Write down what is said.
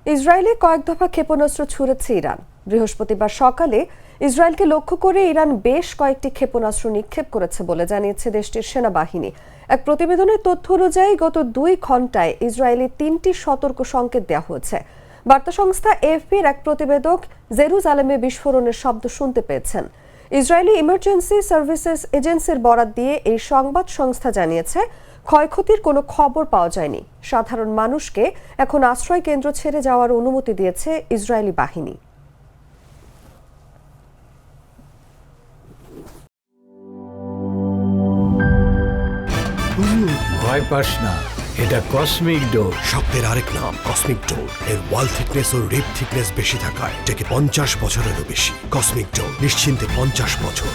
ইসরায়েলে কয়েক দফা ক্ষেপণাস্ত্র ছুড়েছে ইরান। বৃহস্পতিবার সকালে ইসরায়েলকে লক্ষ্য করে ইরান বেশ কয়েকটি ক্ষেপণাস্ত্র নিক্ষেপ করেছে বলে জানিয়েছে দেশটির সেনাবাহিনী। এক প্রতিবেদনের তথ্য অনুযায়ী গত 2 ঘন্টায় ইসরায়েলে 3টি সতর্ক সংকেত দেওয়া হয়েছে। বার্তা সংস্থা এএফপির এক প্রতিবেদক জেরুজালেমে বিস্ফোরণের শব্দ শুনতে পেয়েছেন। ইসরায়েলি ইমার্জেন্সি সার্ভিসেস এজেন্সির বরাত দিয়ে এই সংবাদ সংস্থা জানিয়েছে, ক্ষয়ক্ষতির কোনো খবর পাওয়া যায়নি। সাধারণ মানুষকে এখন আশ্রয় কেন্দ্র ছেড়ে যাওয়ার অনুমতি দিয়েছে ইসরায়েলি বাহিনী। ভয় পাস না, এটা কসমিক ডোর। শব্দের আরেক নাম কসমিক ডোর। এর ওয়াল থিকনেস ও রিপ থিকনেস বেশি থাকায় এটাকে 50 বছরেরও বেশি। কসমিক ডোর, নিশ্চিন্তে 50 বছর।